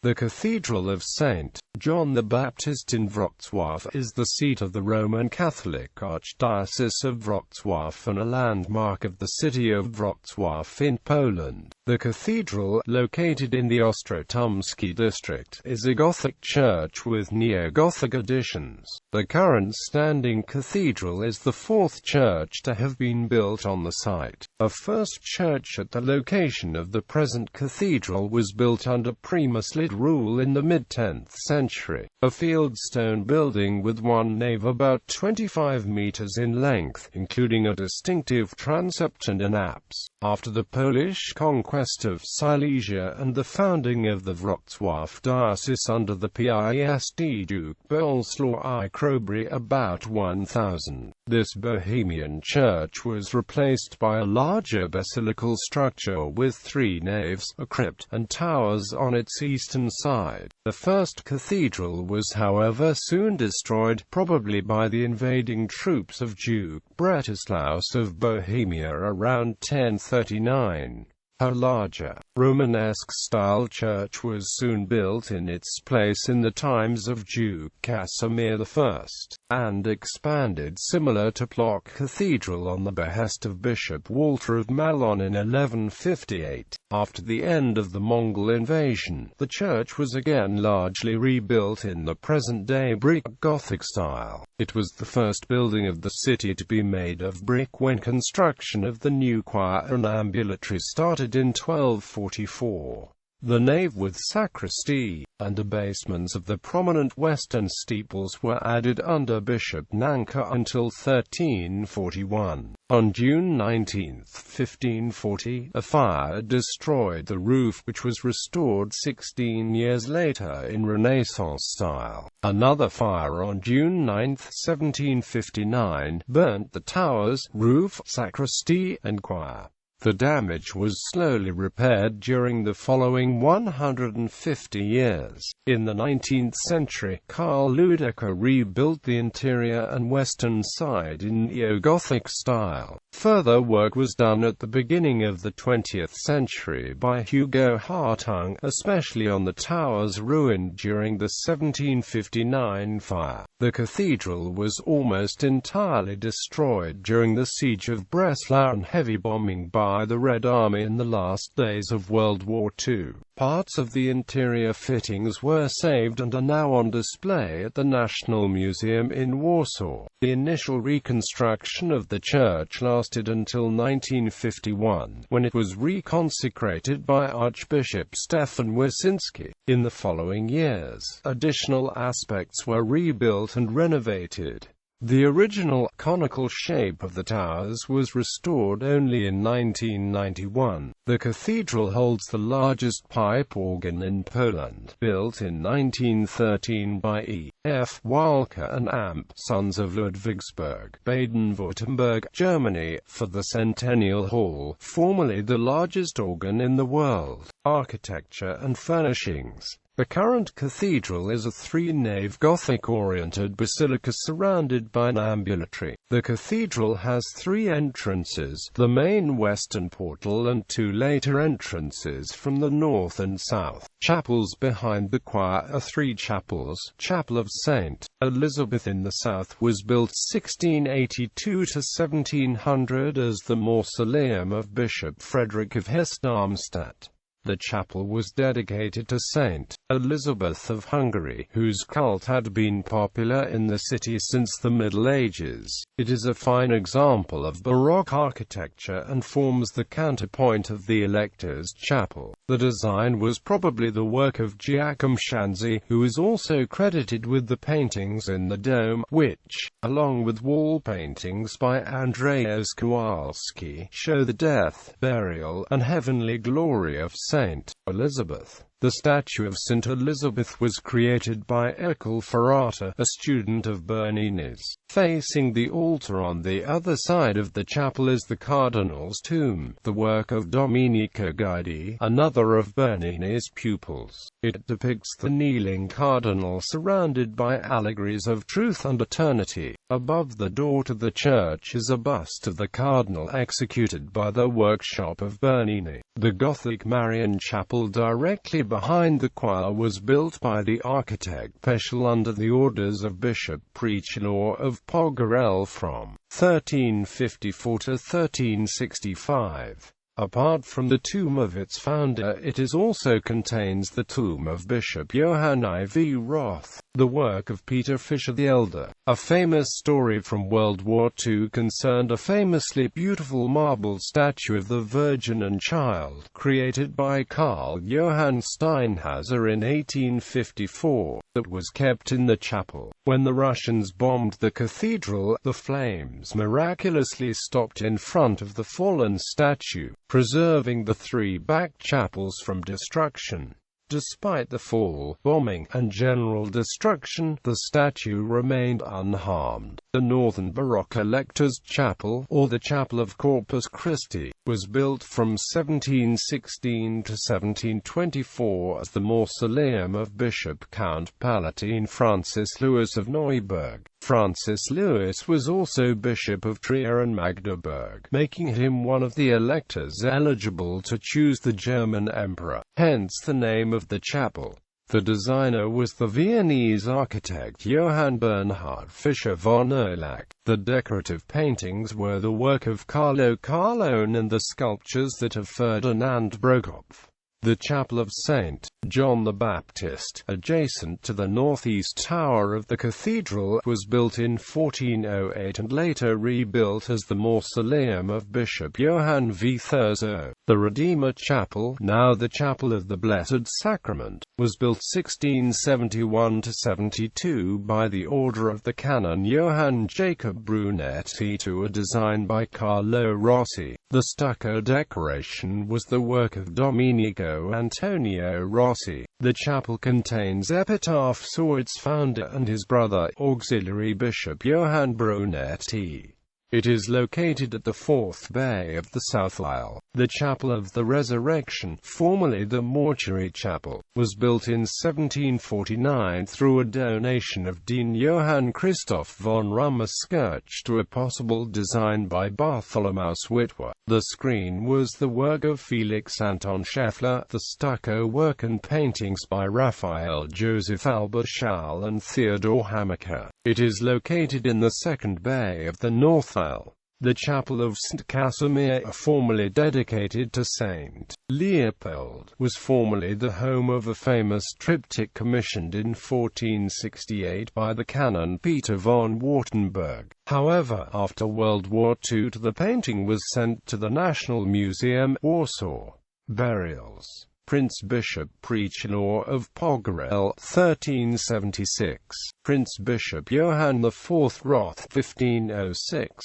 The Cathedral of St. John the Baptist in Wrocław is the seat of the Roman Catholic Archdiocese of Wrocław and a landmark of the city of Wrocław in Poland. The cathedral, located in the Ostrów Tumski district, is a Gothic church with Neo-Gothic additions. The current standing cathedral is the fourth church to have been built on the site. A first church at the location of the present cathedral was built under Premysl rule in the mid-10th century. A fieldstone building with one nave about 25 meters in length, including a distinctive transept and an apse. After the Polish conquest of Silesia and the founding of the Wrocław diocese under the Pist Duke Breslau Work about 1000, this Bohemian church was replaced by a larger basilical structure with three naves, a crypt, and towers on its eastern side. The first cathedral was however soon destroyed, probably by the invading troops of Duke Bretislaus of Bohemia around 1039. A larger, Romanesque-style church was soon built in its place in the times of Duke Casimir I, and expanded similar to Plock Cathedral on the behest of Bishop Walter of Malon in 1158. After the end of the Mongol invasion, the church was again largely rebuilt in the present-day brick Gothic style. It was the first building of the city to be made of brick when construction of the new choir and ambulatory started in 1244. The nave with sacristy and the basements of the prominent western steeples were added under Bishop Nanka until 1341. On June 19, 1540, a fire destroyed the roof, which was restored 16 years later in Renaissance style. Another fire on June 9, 1759, burnt the towers, roof, sacristy, and choir. The damage was slowly repaired during the following 150 years. In the 19th century, Karl Ludecker rebuilt the interior and western side in Neo-Gothic style. Further work was done at the beginning of the 20th century by Hugo Hartung, especially on the towers ruined during the 1759 fire. The cathedral was almost entirely destroyed during the siege of Breslau and heavy bombing by the Red Army in the last days of World War II. Parts of the interior fittings were saved and are now on display at the National Museum in Warsaw. The initial reconstruction of the church lasted until 1951, when it was reconsecrated by Archbishop Stefan Wyszynski. In the following years, additional aspects were rebuilt and renovated. The original, conical shape of the towers was restored only in 1991. The cathedral holds the largest pipe organ in Poland, built in 1913 by E.F. Walker and Amp, sons of Ludwigsburg, Baden-Württemberg, Germany, for the Centennial Hall, formerly the largest organ in the world. Architecture and furnishings. The current cathedral is a three-nave Gothic-oriented basilica surrounded by an ambulatory. The cathedral has three entrances, the main western portal and two later entrances from the north and south. Chapels behind the choir are three chapels. Chapel of St. Elizabeth in the south was built 1682 to 1700 as the mausoleum of Bishop Friedrich of Hesse-Darmstadt. The chapel was dedicated to Saint Elizabeth of Hungary, whose cult had been popular in the city since the Middle Ages. It is a fine example of Baroque architecture and forms the counterpoint of the Elector's Chapel. The design was probably the work of Giacomo Scianzi, who is also credited with the paintings in the dome, which, along with wall paintings by Andrzej Kowalski, show the death, burial, and heavenly glory of Saint Elizabeth. The statue of St. Elizabeth was created by Ercole Ferrata, a student of Bernini's. Facing the altar on the other side of the chapel is the Cardinal's tomb, the work of Domenico Guidi, another of Bernini's pupils. It depicts the kneeling cardinal surrounded by allegories of truth and eternity. Above the door to the church is a bust of the cardinal executed by the workshop of Bernini. The Gothic Marian chapel directly behind the choir was built by the architect Peschel under the orders of Bishop Prichelaw of Poggorel from 1354 to 1365. Apart from the tomb of its founder, it also contains the tomb of Bishop Johann IV Roth, the work of Peter Fischer the Elder. A famous story from World War II concerned a famously beautiful marble statue of the Virgin and Child, created by Karl Johann Steinhauser in 1854, that was kept in the chapel. When the Russians bombed the cathedral, the flames miraculously stopped in front of the fallen statue, preserving the three back chapels from destruction. Despite the fall, bombing, and general destruction, the statue remained unharmed. The northern Baroque Elector's Chapel, or the Chapel of Corpus Christi, was built from 1716 to 1724 as the mausoleum of Bishop Count Palatine Francis Louis of Neuburg. Francis Louis was also Bishop of Trier and Magdeburg, making him one of the electors eligible to choose the German emperor, hence the name of the chapel. The designer was the Viennese architect Johann Bernhard Fischer von Erlach. The decorative paintings were the work of Carlo Carlone and the sculptures that of Ferdinand Brokopf. The chapel of St. John the Baptist, adjacent to the northeast tower of the cathedral, was built in 1408 and later rebuilt as the mausoleum of Bishop Johann V. Thurzo. The Redeemer Chapel, now the Chapel of the Blessed Sacrament, was built 1671–72 by the order of the canon Johann Jacob Brunetti to a design by Carlo Rossi. The stucco decoration was the work of Domenico Antonio Rossi. The chapel contains epitaphs for its founder and his brother, Auxiliary Bishop Johann Brunetti. It is located at the fourth bay of the south aisle. The Chapel of the Resurrection, formerly the Mortuary Chapel, was built in 1749 through a donation of Dean Johann Christoph von Rummerskirch to a possible design by Bartholomäus Witwer. The screen was the work of Felix Anton Scheffler, the stucco work and paintings by Raphael Joseph Albert Schall and Theodor Hammacher. It is located in the second bay of the north aisle. The Chapel of St. Casimir, formerly dedicated to Saint Leopold, was formerly the home of a famous triptych commissioned in 1468 by the canon Peter von Wartenberg. However, after World War II the painting was sent to the National Museum, Warsaw. Burials: Prince Bishop Prichelaw of Poggorel, 1376. Prince Bishop Johann IV Roth, 1506.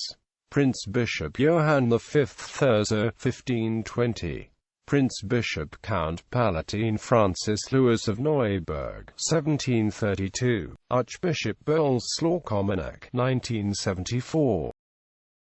Prince Bishop Johann V Thurzo, 1520. Prince Bishop Count Palatine Francis Louis of Neuburg, 1732. Archbishop Boleslaw Komenek, 1974.